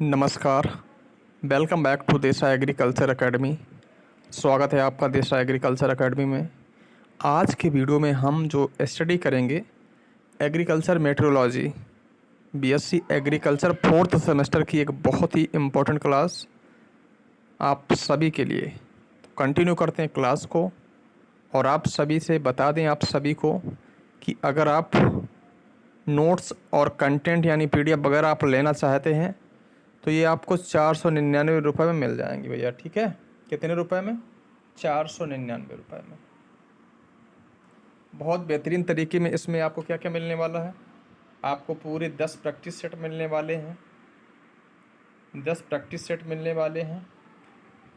नमस्कार। Welcome back to देसा agriculture academy. स्वागत है आपका देसा एग्रीकल्चर एकेडमी में। आज के वीडियो में हम जो स्टडी करेंगे agriculture metrology BSc agriculture fourth semester की एक बहुत ही इम्पोर्टेंट क्लास आप सभी के लिए। तो कंटिन्यू करते हैं क्लास को और आप सभी से बता दें आप सभी को कि अगर आप नोट्स और कंटेंट यानी पीडीएफ वगैरह आप लेना चाहते हैं तो ये आपको 499 में मिल जाएंगे भैया। ठीक है, कितने रुपए में? 499 में। बहुत बेहतरीन तरीके में इसमें आपको क्या क्या मिलने वाला है। आपको पूरे 10 प्रैक्टिस सेट मिलने वाले हैं, 10 प्रैक्टिस सेट मिलने वाले हैं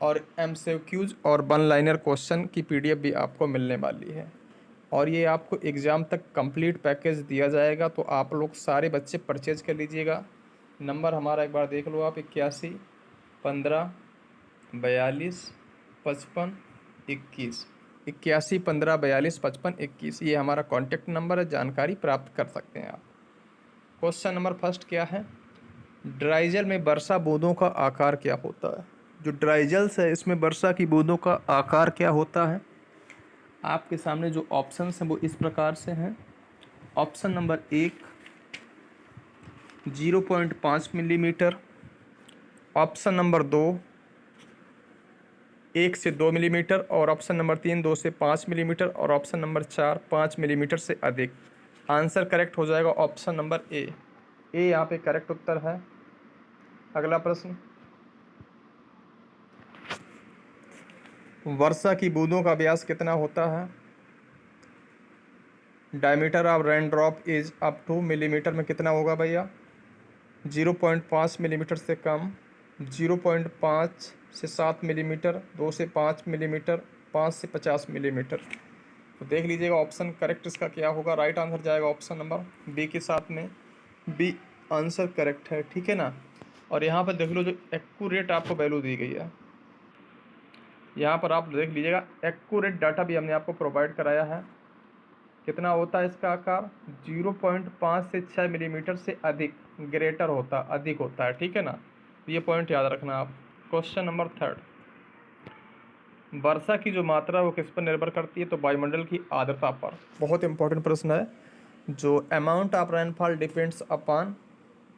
और एमसीक्यूज और वन लाइनर क्वेश्चन की पीडीएफ भी आपको मिलने वाली है। और ये आपको एग्ज़ाम तक कंप्लीट पैकेज दिया जाएगा, तो आप लोग सारे बच्चे परचेज कर लीजिएगा। नंबर हमारा एक बार देख लो आप, 81 15 42 55 21। 81 15 42 55 21, ये हमारा कॉन्टेक्ट नंबर है, जानकारी प्राप्त कर सकते हैं आप। क्वेश्चन नंबर फर्स्ट क्या है? ड्राइजल में वर्षा बूंदों का आकार क्या होता है? जो ड्राइजल्स है इसमें वर्षा की बूंदों का आकार क्या होता है? आपके सामने जो ऑप्शंस हैं वो इस प्रकार से हैं। Option number 1 0.5 millimetre, option number 2 1 से 2 मिलीमीटर और ऑप्शन नंबर 3 2 से 5 मिलीमीटर और ऑप्शन नंबर 4 5 मिलीमीटर से अधिक। आंसर करेक्ट हो जाएगा ऑप्शन नंबर ए यहाँ पे करेक्ट उत्तर है। अगला प्रश्न, वर्षा की बूंदों का व्यास कितना होता है? Diameter of rain drop is up two millimetre में कितना होगा भैया? 0.5 मिलीमीटर से कम, 0.5 से 7 मिलीमीटर, 2 से 5 मिलीमीटर, 5 से 50 मिलीमीटर। तो देख लीजिएगा ऑप्शन करेक्ट इसका क्या होगा। राइट आंसर जाएगा ऑप्शन नंबर बी के साथ में, बी आंसर करेक्ट है। ठीक है ना। और यहाँ पर देख लो जो एक्यूरेट आपको वैल्यू दी गई है, यहाँ पर आप देख लीजिएगा एक्यूरेट डाटा भी हमने आपको प्रोवाइड कराया है। कितना होता है इसका आकार? 0.5 से 6 मिलीमीटर से अधिक, ग्रेटर होता, अधिक होता है। ठीक है ना, तो ये पॉइंट याद रखना आप। क्वेश्चन नंबर थर्ड, वर्षा की जो मात्रा वो किस पर निर्भर करती है? तो वायुमंडल की आर्द्रता पर। बहुत इंपॉर्टेंट प्रश्न है। जो amount of rainfall depends upon,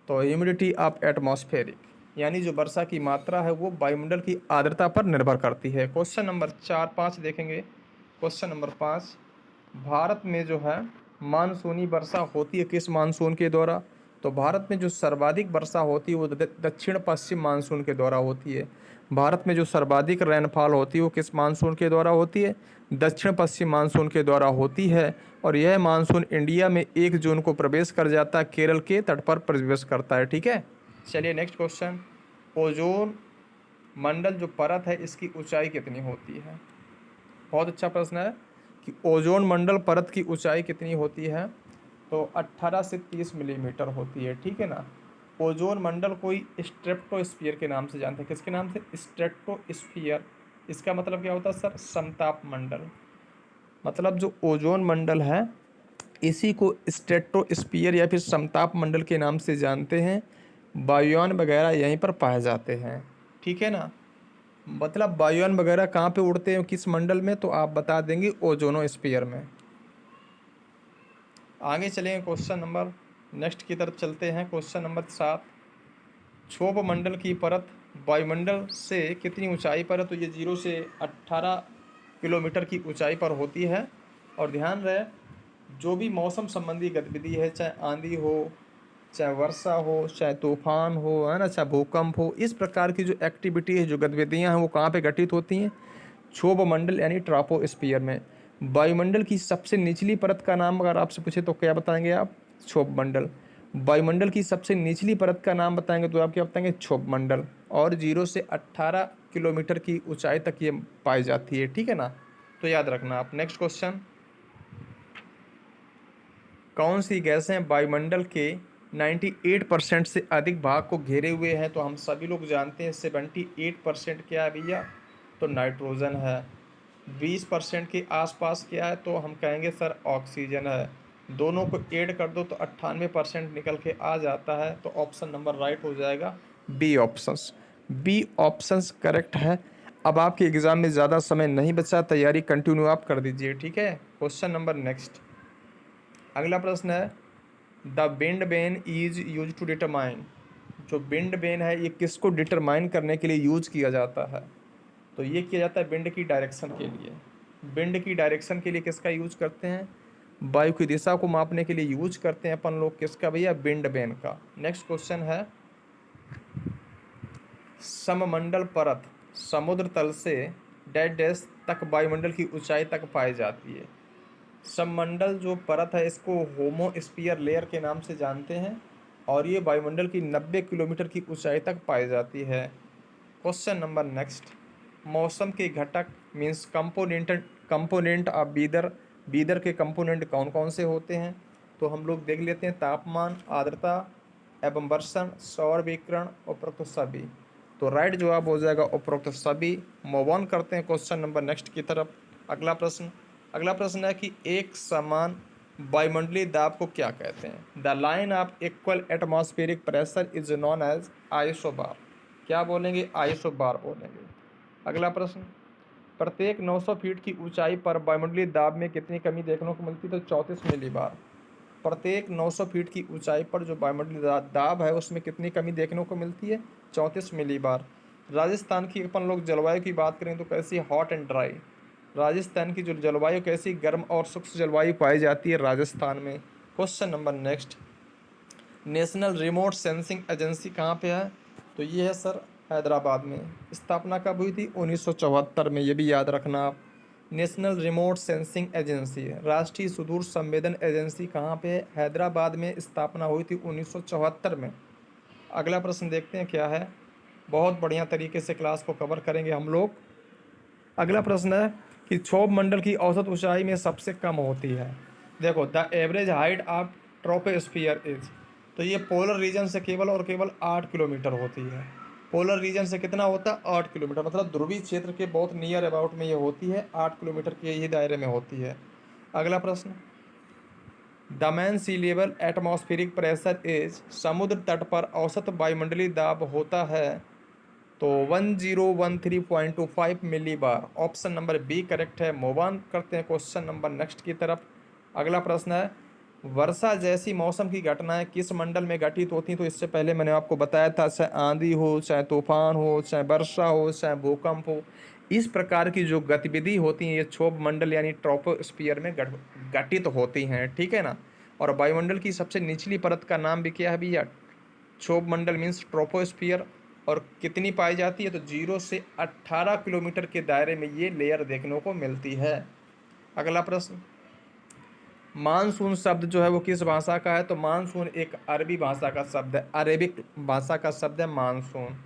तो ह्यूमिडिटी ऑफ एटमॉस्फेरिक, यानी जो वर्षा की मात्रा है वो वायुमंडल की आर्द्रता पर निर्भर करती है। क्वेश्चन नंबर 4 5 देखेंगे। क्वेश्चन नंबर 5, भारत में जो है मानसूनी वर्षा होती है किस मानसून के द्वारा? तो भारत में जो सर्वाधिक वर्षा होती है वो दक्षिण पश्चिम मानसून के द्वारा होती है। भारत में जो सर्वाधिक रेनफॉल होती है वो किस मानसून के द्वारा होती है? दक्षिण पश्चिम मानसून के द्वारा होती है। और यह मानसून इंडिया में 1 जून को प्रवेश कर जाता है, केरल के तट पर प्रवेश करता है। ठीक है, चलिए नेक्स्ट क्वेश्चन, ओजोन मंडल जो परत है इसकी ऊंचाई कितनी होती है? बहुत अच्छा प्रश्न है कि ओजोन मंडल परत की ऊंचाई कितनी होती है? तो 18 से 30 मिलीमीटर होती है। ठीक है ना। ओजोन मंडल कोई स्ट्रेटोस्फीयर के नाम से जानते हैं। किसके नाम से? स्ट्रेटोस्फीयर। इसका मतलब क्या होता है सर? समताप मंडल। मतलब जो ओजोन मंडल है इसी को स्ट्रेटोस्फीयर या फिर समताप मंडल के नाम से जानते हैं। वायुयान वगैरह यहीं पर पाए जाते हैं। ठीक है ना। मतलब वायुयान वगैरह कहाँ पे उड़ते हैं, किस मंडल में? तो आप बता देंगे ओजोनोस्फीयर में। आगे चलेंगे क्वेश्चन नंबर नेक्स्ट की तरफ चलते हैं। क्वेश्चन नंबर 7, क्षोभ मंडल की परत वायुमंडल से कितनी ऊंचाई पर है? तो ये 0 से 18 किलोमीटर की ऊंचाई पर होती है। और ध्यान रहे जो भी मौसम संबंधी गतिविधि है, चाहे आंधी हो, चाहे वर्षा हो, चाहे तूफान हो, है ना, चाहे भूकंप हो, इस प्रकार की जो एक्टिविटी है, जो गतिविधियां हैं वो कहाँ पे घटित होती हैं? क्षोभ मंडल यानी ट्रॉपोस्फियर में। वायुमंडल की सबसे निचली परत का नाम अगर आपसे पूछे तो क्या बताएंगे आप? क्षोभ मंडल। वायुमंडल की सबसे निचली परत का नाम बताएंगे तो आप क्या बताएंगे? क्षोभ मंडल। और 0 से 18 किलोमीटर की ऊंचाई तक ये पाई जाती है। ठीक है ना, तो याद रखना आप। नेक्स्ट क्वेश्चन, कौन सी गैसें वायुमंडल के 98% से अधिक भाग को घेरे हुए हैं? तो हम सभी लोग जानते हैं 78% क्या है भैया? तो नाइट्रोजन है। 20% के आसपास क्या है? तो हम कहेंगे सर ऑक्सीजन है। दोनों को ऐड कर दो तो 98% निकल के आ जाता है। तो ऑप्शन नंबर राइट हो जाएगा B options, B options correct है। अब आपके एग्जाम में ज़्यादा समय नहीं बचा, तैयारी कंटिन्यू आप कर दीजिए, ठीक है। क्वेश्चन नंबर नेक्स्ट, अगला प्रश्न है the wind vane is use to determine, जो बिंड बेन है ये किसको डिटरमाइन करने के लिए यूज किया जाता है, तो ये किया जाता है बिंड की डायरेक्शन के लिए। बिंड की डायरेक्शन के लिए किसका यूज करते हैं, वायु की दिशा को मापने के लिए यूज करते हैं अपन लोग किसका भैया, बिंड बेन का। नेक्स्ट क्वेश्चन है सममंडल परत समुद्र तल से डैश डैश तक वायुमंडल की ऊंचाई तक पाई जाती है। सममंडल जो परत है इसको होमोस्फीयर लेयर के नाम से जानते हैं और ये वायुमंडल की 90 किलोमीटर की ऊंचाई तक पाई जाती है। क्वेश्चन नंबर नेक्स्ट, मौसम के घटक means component of Bidar, Bidar के कंपोनेंट कौन कौन से होते हैं, तो हम लोग देख लेते हैं तापमान, आर्द्रता एवं वर्षण, सौर विकिरण, उपरोक्त सभी। तो राइट जवाब हो जाएगा उपरोक्त सभी। मूव ऑन करते हैं क्वेश्चन नंबर नेक्स्ट की तरफ। अगला प्रश्न है कि एक समान वायुमंडलीय दाब को क्या कहते हैं, the line of equal atmospheric pressure is known as isobar. क्या बोलेंगे, आइसोबार बोलेंगे। अगला प्रश्न, प्रत्येक 900 फीट की ऊंचाई पर वायुमंडलीय दाब में कितनी कमी देखने को मिलती है, तो 34 मिलीबार। प्रत्येक 900 फीट की ऊंचाई पर जो वायुमंडलीय दाब है उसमें कितनी कमी देखने को मिलती है, 34 मिलीबार। राजस्थान की अपन लोग जलवायु की बात करें तो कैसी, हॉट एंड ड्राई। राजस्थान की जो जलवायु कैसी, गर्म और शुष्क जलवायु पाई जाती है राजस्थान में। Question number next, national remote sensing agency कहाँ पे है, तो ये है सर हैदराबाद में। स्थापना कब हुई थी, 1974 में, ये भी याद रखना आप। नेशनल रिमोट सेंसिंग एजेंसी है, राष्ट्रीय सुदूर संवेदन एजेंसी कहाँ पे है, हैदराबाद में स्थापना हुई थी 1974 में। अगला प्रश्न देखते हैं क्या है, बहुत बढ़िया तरीके से क्लास को कवर करेंगे हम लोग। अगला प्रश्न है कि क्षोभ मंडल की औसत ऊंचाई में सबसे कम होती है। देखो the average height of troposphere is, तो ये पोलर रीजन से केवल और केवल 8 किलोमीटर होती है। पोलर रीजन से कितना होता है, 8 किलोमीटर, मतलब ध्रुवीय क्षेत्र के बहुत नियर अबाउट में ये होती है, 8 किलोमीटर के ही दायरे में होती है। अगला प्रश्न, the mean sea level atmospheric pressure is, समुद्र तट पर औसत वायुमंडलीय दाब होता है तो 1013.25 मिली बार। ऑप्शन नंबर बी करेक्ट है। मूव ऑन करते हैं क्वेश्चन नंबर नेक्स्ट की तरफ। अगला प्रश्न है वर्षा जैसी मौसम की घटनाएं किस मंडल में घटित होती हैं, तो इससे पहले मैंने आपको बताया था, चाहे आंधी हो, चाहे तूफान हो, चाहे वर्षा हो, चाहे भूकंप हो, इस प्रकार की जो गतिविधि होती है ये क्षोभ मंडल यानी ट्रोपोस्फियर में घटित होती हैं, ठीक है ना। और वायुमंडल की सबसे निचली परत का नाम भी क्या है भैया, क्षोभ मंडल मीन्स ट्रोपोस्फियर। और कितनी पाई जाती है, तो 0 से 18 किलोमीटर के दायरे में ये लेयर देखने को मिलती है। अगला प्रश्न, मानसून शब्द जो है वो किस भाषा का है, तो मानसून एक अरबी भाषा का शब्द है, अरेबिक भाषा का शब्द है मानसून,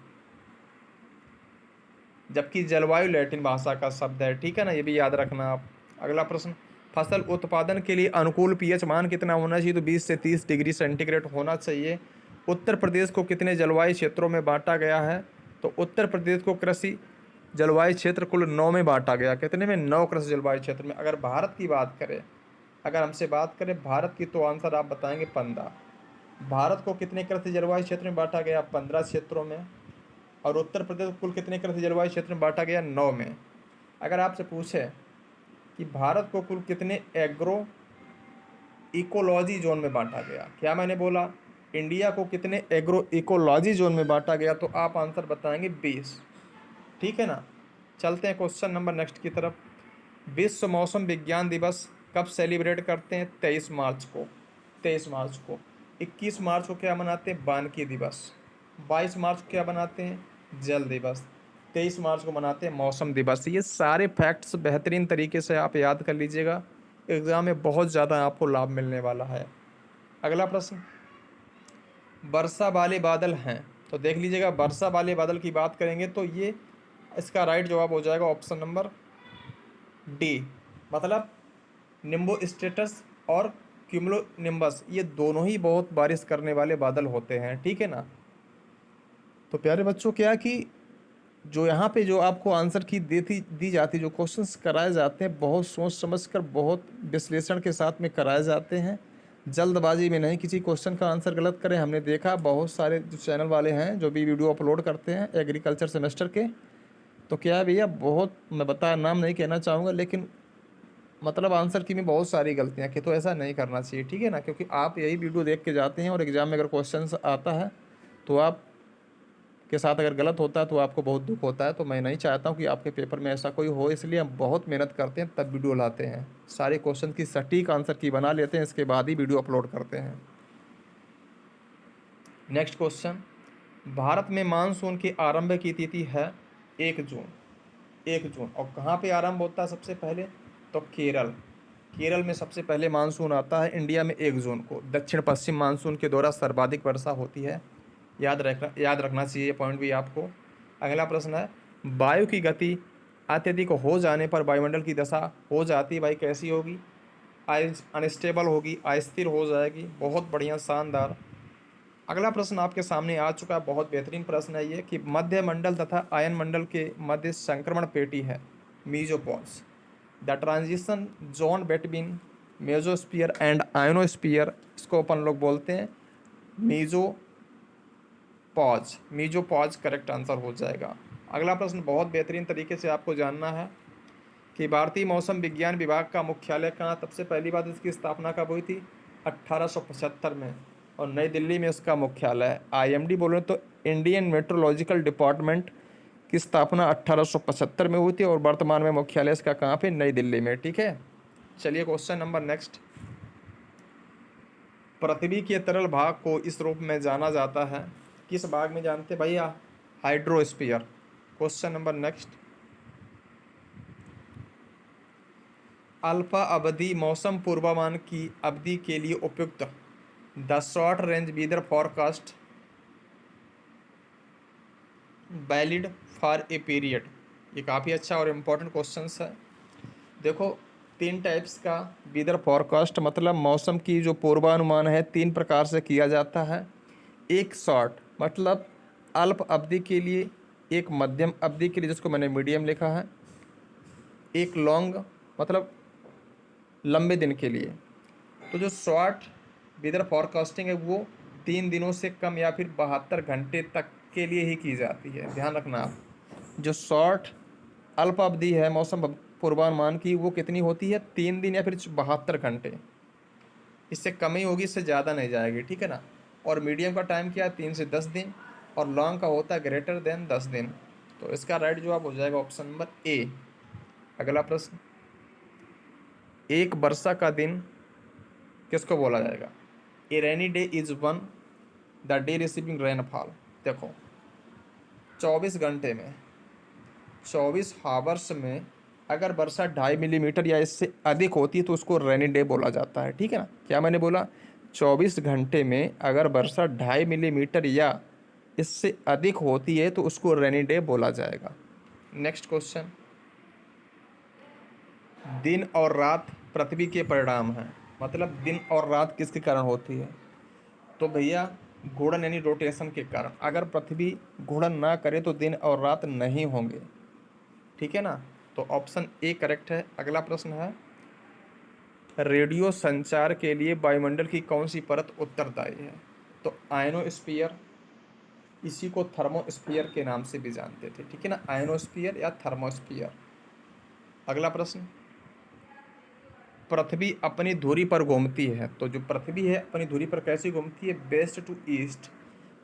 जबकि जलवायु लैटिन भाषा का शब्द है, ठीक है ना, ये भी याद रखना आप। अगला प्रश्न, फसल उत्पादन के लिए अनुकूल पीएच मान कितना होना चाहिए, तो 20 से 30 डिग्री सेंटीग्रेड होना चाहिए। उत्तर प्रदेश को कितने जलवायु क्षेत्रों में बांटा गया है, तो उत्तर प्रदेश को कृषि जलवायु क्षेत्र कुल 9 में बांटा गया, कितने में, 9 कृषि जलवायु क्षेत्र में। अगर भारत की बात करें, अगर हमसे बात करें भारत की, तो आंसर आप बताएंगे 15। भारत को कितने कृषि जलवायु क्षेत्र में बांटा गया, 15 क्षेत्रों में। और उत्तर प्रदेश को कुल कितने कृषि जलवायु क्षेत्र में बांटा गया, 9 में। अगर आपसे पूछे कि भारत को कुल कितने एग्रो इकोलॉजी जोन में बांटा गया, क्या मैंने बोला, इंडिया को कितने एग्रो इकोलॉजी जोन में बांटा गया, तो आप आंसर बताएंगे 20, ठीक है ना। चलते हैं क्वेश्चन नंबर नेक्स्ट की तरफ। विश्व मौसम विज्ञान दिवस कब सेलिब्रेट करते हैं, 23 मार्च को। 23 मार्च को। 21 मार्च को क्या मनाते हैं, वानिकी दिवस। 22 मार्च को क्या मनाते हैं, जल दिवस। 23 मार्च को मनाते हैं मौसम दिवस। ये सारे फैक्ट्स बेहतरीन तरीके से आप याद कर लीजिएगा, एग्ज़ाम में बहुत ज़्यादा आपको लाभ मिलने वाला है। अगला प्रश्न, वर्षा वाले बादल हैं, तो देख लीजिएगा, वर्षा वाले बादल की बात करेंगे तो ये इसका राइट जवाब हो जाएगा ऑप्शन नंबर डी, मतलब निम्बो स्टेटस और क्यूमुलो निम्बस, ये दोनों ही बहुत बारिश करने वाले बादल होते हैं, ठीक है ना। तो प्यारे बच्चों, क्या कि जो यहाँ पे जो आपको आंसर की दी जाती, जो क्वेश्चंस कराए जाते हैं, बहुत सोच समझ कर, बहुत विश्लेषण के साथ में कराए जाते हैं। जल्दबाजी में नहीं किसी क्वेश्चन का आंसर गलत करें। हमने देखा बहुत सारे जो चैनल वाले हैं जो भी वीडियो अपलोड करते हैं एग्रीकल्चर सेमेस्टर के, तो क्या है भैया, बहुत, मैं बता नाम नहीं कहना चाहूँगा, लेकिन मतलब आंसर की में बहुत सारी गलतियाँ की, तो ऐसा नहीं करना चाहिए, ठीक है ना। क्योंकि आप यही वीडियो देख के जाते हैं और एग्ज़ाम में अगर क्वेश्चन आता है तो आप के साथ अगर गलत होता है तो आपको बहुत दुख होता है। तो मैं नहीं चाहता हूँ कि आपके पेपर में ऐसा कोई हो, इसलिए हम बहुत मेहनत करते हैं तब वीडियो लाते हैं, सारे क्वेश्चन की सटीक आंसर की बना लेते हैं, इसके बाद ही वीडियो अपलोड करते हैं। नेक्स्ट क्वेश्चन, भारत में मानसून के आरंभ की तिथि है 1 जून। 1 जून, और कहाँ पे आरंभ होता है सबसे पहले, तो केरल। केरल में सबसे पहले मानसून आता है इंडिया में 1 जून को। दक्षिण पश्चिम मानसून के दौरान सर्वाधिक वर्षा होती है। याद रखना चाहिए पॉइंट भी आपको। अगला प्रश्न है, वायु की गति अत्यधिक हो जाने पर वायुमंडल की दशा हो जाती है, भाई कैसी होगी, अनस्टेबल होगी, अस्थिर हो जाएगी। बहुत बढ़िया, शानदार। अगला प्रश्न आपके सामने आ चुका है, बहुत बेहतरीन प्रश्न है ये, कि मध्य मंडल तथा आयन मंडल के मध्य संक्रमण पेटी है mesopause. The transition zone between mesosphere and ionosphere, इसको अपन लोग बोलते हैं मीजोपॉज। मीजोपॉज करेक्ट आंसर हो जाएगा। अगला प्रश्न बहुत बेहतरीन तरीके से आपको जानना है कि भारतीय मौसम विज्ञान विभाग का मुख्यालय कहाँ। सबसे पहली बात, इसकी स्थापना कब हुई थी, 1875 में, और नई दिल्ली में इसका मुख्यालय है। आईएमडी बोले तो इंडियन मेट्रोलॉजिकल डिपार्टमेंट की स्थापना 1875 में हुई थी, और वर्तमान में मुख्यालय इसका कहाँ पे, नई दिल्ली में, ठीक है। चलिए क्वेश्चन नंबर नेक्स्ट, पृथ्वी के तरल भाग को इस रूप में जाना जाता है, किस भाग में जानते हैं भैया, हाइड्रोस्फीयर। क्वेश्चन नंबर नेक्स्ट, अल्फा अवधि मौसम पूर्वानुमान की अवधि के लिए उपयुक्त, the short range weather forecast valid for a period. ये काफ़ी अच्छा और इम्पोर्टेंट क्वेश्चन है। देखो, 3 टाइप्स का वेदर फॉरकास्ट, मतलब मौसम की जो पूर्वानुमान है 3 प्रकार से किया जाता है। एक शॉर्ट मतलब अल्प अवधि के लिए, एक मध्यम अवधि के लिए जिसको मैंने मीडियम लिखा है, एक लॉन्ग मतलब लंबे दिन के लिए। तो जो शॉर्ट वेदर फॉरकास्टिंग है वो 3 दिनों से कम या फिर 72 घंटे तक के लिए ही की जाती है, ध्यान रखना आप। जो शॉर्ट अल्प अवधि है मौसम पूर्वानुमान की, वो कितनी होती है, 3 दिन या फिर 72 घंटे, इससे कम ही होगी, इससे ज़्यादा नहीं जाएगी, ठीक है ना। और मीडियम का टाइम क्या है, 3 से 10 दिन, और लॉन्ग का होता है ग्रेटर देन 10 दिन। तो इसका राइट जवाब हो जाएगा ऑप्शन नंबर ए। अगला प्रश्न, एक वर्षा का दिन किसको बोला जाएगा, a rainy day is one the day receiving rainfall. देखो, 24 घंटे में, 24 हावर्स में अगर वर्षा 2.5 मिलीमीटर या इससे अधिक होती है तो उसको रेनी डे बोला जाता है, ठीक है ना। क्या मैंने बोला, 24 घंटे में अगर वर्षा 2.5 मिलीमीटर या इससे अधिक होती है तो उसको रेनी डे बोला जाएगा। नेक्स्ट क्वेश्चन, दिन और रात पृथ्वी के परिणाम हैं, मतलब दिन और रात किसके कारण होती है, तो भैया घूर्णन यानी रोटेशन के कारण। अगर पृथ्वी घूर्णन ना करे तो दिन और रात नहीं होंगे, ठीक है ना। तो ऑप्शन ए करेक्ट है। अगला प्रश्न है, रेडियो संचार के लिए वायुमंडल की कौन सी परत उत्तरदायी है, तो आयनोस्फीयर, इसी को थर्मोस्फीयर के नाम से भी जानते थे, ठीक है ना, आयनोस्फीयर या थर्मोस्फीयर। अगला प्रश्न, पृथ्वी अपनी धुरी पर घूमती है, तो जो पृथ्वी है अपनी धुरी पर कैसे घूमती है, वेस्ट टू ईस्ट,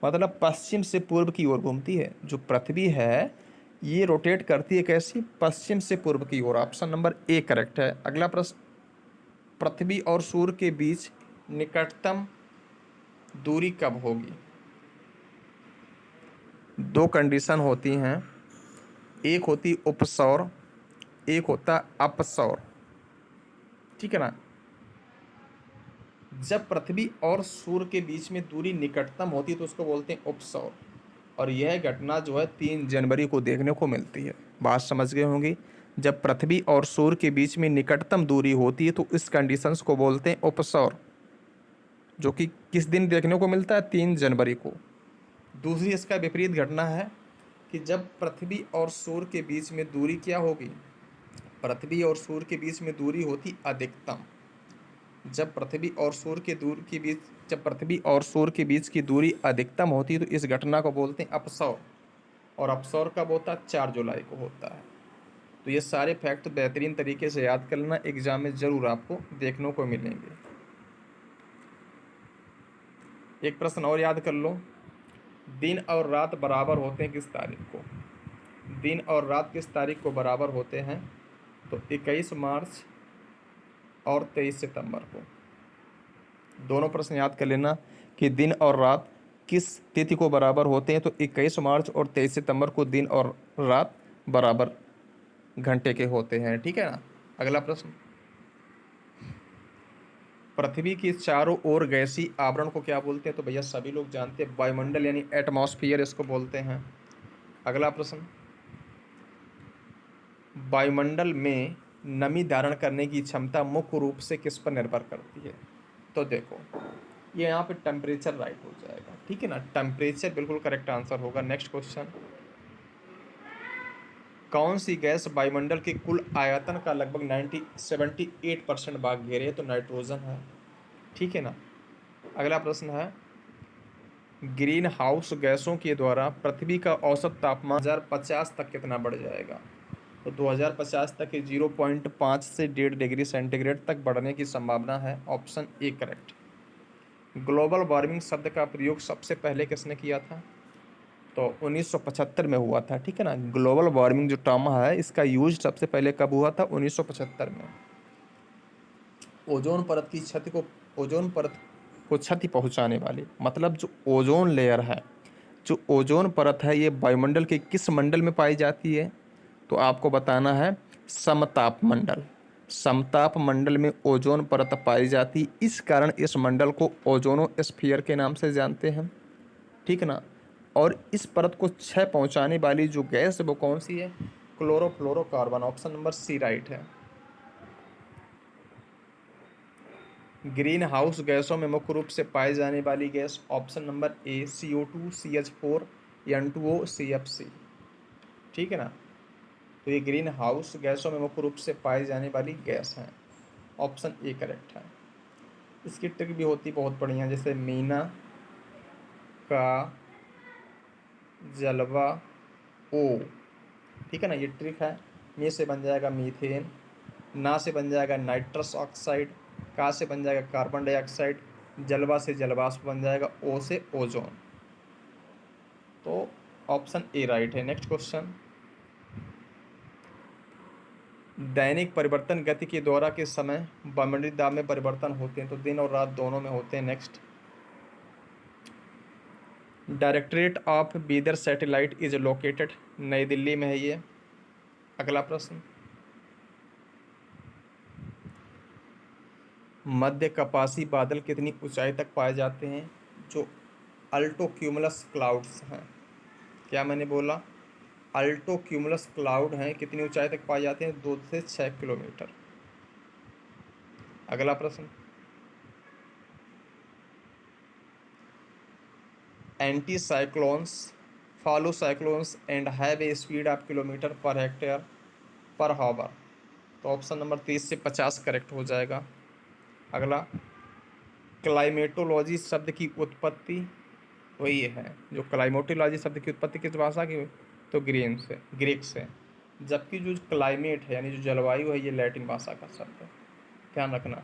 मतलब पश्चिम से पूर्व की ओर घूमती है। जो पृथ्वी है ये रोटेट करती है कैसी, पश्चिम से पूर्व की ओर। ऑप्शन नंबर ए करेक्ट है। अगला प्रश्न, पृथ्वी और सूर्य के बीच निकटतम दूरी कब होगी, 2 कंडीशन होती हैं, एक होती उपसौर, एक होता अपसौर, ठीक है ना। जब पृथ्वी और सूर्य के बीच में दूरी निकटतम होती है तो उसको बोलते हैं उपसौर, और यह घटना जो है 3 जनवरी को देखने को मिलती है। बात समझ गए होंगी, जब पृथ्वी और सूर्य के बीच में निकटतम दूरी होती है तो इस कंडीशंस को बोलते हैं उपसौर, जो कि किस दिन देखने को मिलता है, 3 जनवरी को। दूसरी इसका विपरीत घटना है कि जब पृथ्वी और सूर्य के बीच में दूरी क्या होगी, पृथ्वी और सूर्य के बीच में दूरी होती अधिकतम, जब पृथ्वी और सूर्य के दूर के बीच जब पृथ्वी और सूर्य के बीच की दूरी अधिकतम होती है तो इस घटना को बोलते हैं अपसौर। और अपसौर कब होता है? 4 जुलाई को होता है। तो ये सारे फैक्ट बेहतरीन तरीके से याद कर लेना, एग्जाम में ज़रूर आपको देखने को मिलेंगे। एक प्रश्न और याद कर लो, दिन और रात बराबर होते हैं किस तारीख को? दिन और रात किस तारीख को बराबर होते हैं? तो 21 मार्च और 23 सितंबर को। दोनों प्रश्न याद कर लेना कि दिन और रात किस तिथि को बराबर होते हैं। तो 21 मार्च और 23 सितंबर को दिन और रात बराबर घंटे के होते हैं, ठीक है ना। अगला प्रश्न, पृथ्वी के चारों ओर गैसीय आवरण को क्या बोलते हैं? तो भैया सभी लोग जानते हैं, वायुमंडल यानी एटमॉस्फेयर इसको बोलते हैं। अगला प्रश्न, वायुमंडल में नमी धारण करने की क्षमता मुख्य रूप से किस पर निर्भर करती है? तो देखो, ये यहाँ पे टेम्परेचर राइट हो जाएगा, ठीक है ना। टेम्परेचर बिल्कुल करेक्ट आंसर होगा। नेक्स्ट क्वेश्चन, कौन सी गैस वायुमंडल के कुल आयतन का लगभग 78% भाग घेरे? तो नाइट्रोजन है, ठीक है ना। अगला प्रश्न है, ग्रीन हाउस गैसों के द्वारा पृथ्वी का औसत तापमान 2050 तक कितना बढ़ जाएगा? तो 2050 तक 0.5 से 1.5 डिग्री सेंटीग्रेड तक बढ़ने की संभावना है। Option A correct. Global warming शब्द का प्रयोग सबसे पहले किसने किया था? तो 1975 में हुआ था, ठीक है ना। ग्लोबल वार्मिंग जो टर्म है इसका यूज सबसे पहले कब हुआ था? 1975 में। ओजोन परत की क्षति को ओजोन परत को क्षति पहुंचाने वाली, मतलब जो ओजोन लेयर है, जो ओजोन परत है, ये वायुमंडल के किस मंडल में पाई जाती है? तो आपको बताना है समताप मंडल। समताप मंडल में ओजोन परत पाई जाती, इस कारण इस मंडल को ओजोनोस्फीयर के नाम से जानते हैं, ठीक है ना। और इस परत को क्षय पहुंचाने वाली जो गैस है वो कौन सी है? Chlorofluorocarbon. Option number C right है। ग्रीन हाउस गैसों में मुख्य रूप से पाई जाने वाली गैस, option number A CO2 CH4 N2O CFC, ठीक है ना। तो ये ग्रीन हाउस गैसों में मुख्य रूप से पाई जाने वाली गैस है। ऑप्शन ए करेक्ट है। इसकी ट्रिक भी होती बहुत बढ़िया, जैसे मीना का जलवा ओ, ठीक है ना, ये ट्रिक है। मी से बन जाएगा मीथेन, ना से बन जाएगा नाइट्रस ऑक्साइड, का से बन जाएगा कार्बन डाइऑक्साइड, जलवा से जलवाष्प बन जाएगा, ओ से ओजोन। तो ऑप्शन ए राइट है। नेक्स्ट क्वेश्चन, दैनिक परिवर्तन गति के दौरा के समय वायुमंडलीय दाब में परिवर्तन होते हैं, तो दिन और रात दोनों में होते हैं। Next, directorate of weather satellite is located, नई दिल्ली में है ये। अगला प्रश्न, मध्य कपासी बादल कितनी ऊंचाई तक पाए जाते हैं? जो अल्टो क्यूमुलस क्लाउड्स हैं, क्या मैंने बोला? अल्टो क्यूमुलस क्लाउड हैं, कितनी ऊंचाई तक पाए जाते हैं? 2 से 6 किलोमीटर। अगला प्रश्न, anti cyclones follow cyclones and have a speed of kilometre per hectare पर हावर। तो ऑप्शन नंबर 30 से 50 करेक्ट हो जाएगा। अगला, क्लाइमेटोलॉजी शब्द की उत्पत्ति, वही है जो क्लाइमेटोलॉजी शब्द की उत्पत्ति किस भाषा की? तो ग्रीक से। जबकि जो क्लाइमेट है यानी जो जलवायु है, ये लैटिन भाषा का शब्द है, ध्यान रखना।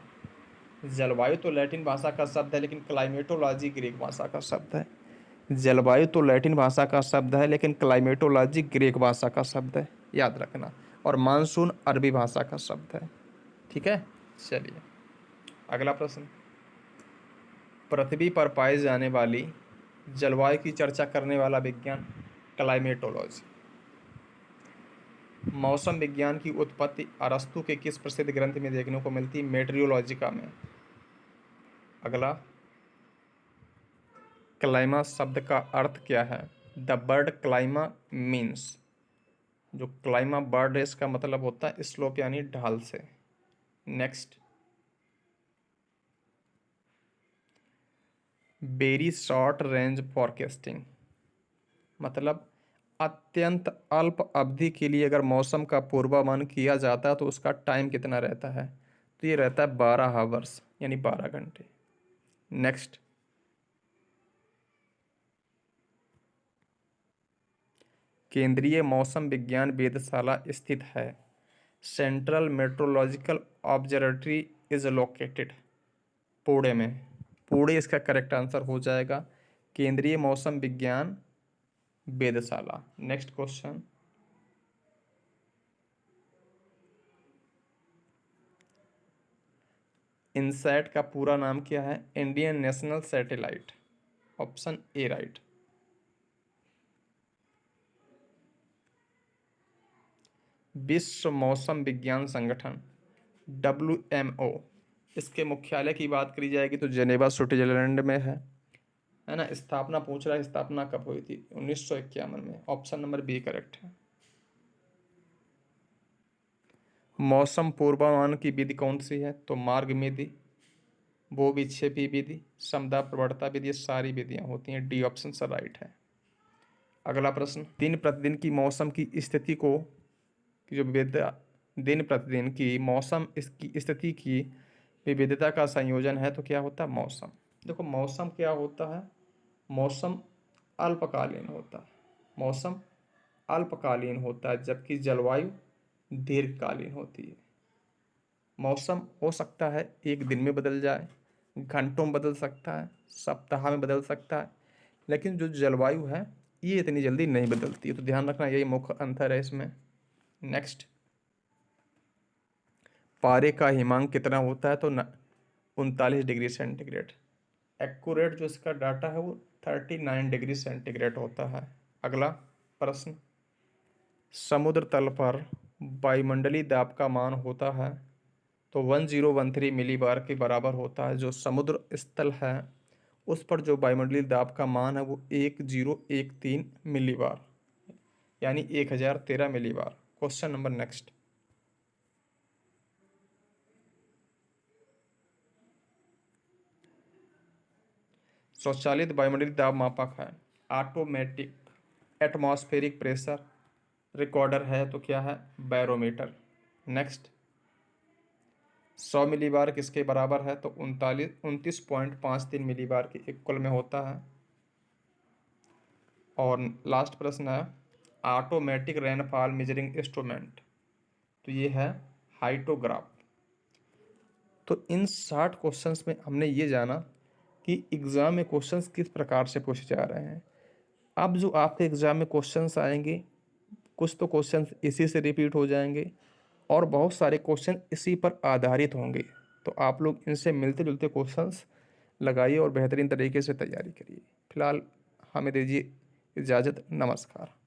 जलवायु तो लैटिन भाषा का शब्द है, लेकिन क्लाइमेटोलॉजी ग्रीक भाषा का शब्द है। जलवायु तो लैटिन भाषा का शब्द है, लेकिन क्लाइमेटोलॉजी ग्रीक भाषा का शब्द है, याद रखना। और मानसून अरबी भाषा का शब्द है, ठीक है। चलिए अगला प्रश्न, पृथ्वी पर पाई जाने वाली जलवायु की चर्चा करने वाला विज्ञान क्लाइमेटोलॉजी। मौसम विज्ञान की उत्पत्ति अरस्तु के किस प्रसिद्ध ग्रंथ में देखने को मिलती है? मेट्रियोलॉजिका में। अगला, क्लाइमा शब्द का अर्थ क्या है? द बर्ड क्लाइमा मीन्स, जो क्लाइमा बर्ड है इसका मतलब होता है स्लोप यानी ढाल से। Next, very short range forecasting, मतलब अत्यंत अल्प अवधि के लिए अगर मौसम का पूर्वानुमान किया जाता है तो उसका टाइम कितना रहता है? तो ये रहता है 12 आवर्स। यानी 12 घंटे। नेक्स्ट, केंद्रीय मौसम विज्ञान वेधशाला स्थित है। Central meteorological observatory is located Pune में। पुणे इसका करेक्ट आंसर हो जाएगा, केंद्रीय मौसम विज्ञान वेधशाला। नेक्स्ट क्वेश्चन, इनसैट का पूरा नाम क्या है? Indian national satellite. Option A right. विश्व मौसम विज्ञान संगठन WMO, इसके मुख्यालय की बात करी जाएगी तो जेनेवा स्विट्जरलैंड में है ना। स्थापना पूछ रहा है, स्थापना कब हुई थी? 1951 में। ऑप्शन नंबर बी करेक्ट है। मौसम पूर्वानुमान की विधि कौन सी है? तो मार्ग विधि, वो विक्षेपी विधि, समता प्रवणता विधि, ये सारी विधियां होती हैं। डी ऑप्शन सर राइट है। अगला प्रश्न, दिन प्रतिदिन की मौसम की स्थिति को की जो विविधता, दिन प्रतिदिन की मौसम इसकी स्थिति की विविधता का संयोजन है तो क्या होता है? मौसम। देखो मौसम क्या होता है? मौसम अल्पकालीन होता है। मौसम अल्पकालीन होता है, जबकि जलवायु दीर्घकालीन होती है। मौसम हो सकता है एक दिन में बदल जाए, घंटों में बदल सकता है, सप्ताह में बदल सकता है, लेकिन जो जलवायु है ये इतनी जल्दी नहीं बदलती है। तो ध्यान रखना, यही मुख्य अंतर है इसमें। नेक्स्ट, पारे का हिमांक कितना होता है? तो 39 डिग्री सेंटीग्रेड। एक्यूरेट जो इसका डाटा है वो 39 डिग्री सेंटीग्रेड होता है। अगला प्रश्न, समुद्र तल पर वायुमंडलीय दाब का मान होता है तो 1013 मिलीबार के बराबर होता है। जो समुद्र स्थल है उस पर जो वायुमंडलीय दाब का मान है वो 1013 मिलीबार, यानी 1013 मिलीबार। क्वेश्चन नंबर नेक्स्ट, स्वचालित वायुमंडलीय दाब मापक है, ऑटोमेटिक एटमॉस्फेरिक प्रेशर रिकॉर्डर है तो क्या है? बैरोमीटर। नेक्स्ट, 100 मिलीबार किसके बराबर है? तो 29.53 मिलीबार के इक्वल में होता है। और लास्ट प्रश्न है, ऑटोमेटिक रेनफॉल मेजरिंग इंस्ट्रूमेंट, तो ये है हाइटोग्राफ। तो इन 60 क्वेश्चंस में हमने ये जाना कि एग्ज़ाम में क्वेश्चंस किस प्रकार से पूछे जा रहे हैं। अब जो आपके एग्ज़ाम में क्वेश्चंस आएंगे, कुछ तो क्वेश्चंस इसी से रिपीट हो जाएंगे और बहुत सारे क्वेश्चन इसी पर आधारित होंगे। तो आप लोग इनसे मिलते जुलते क्वेश्चंस लगाइए और बेहतरीन तरीके से तैयारी करिए। फिलहाल हमें दीजिए इजाज़त। नमस्कार।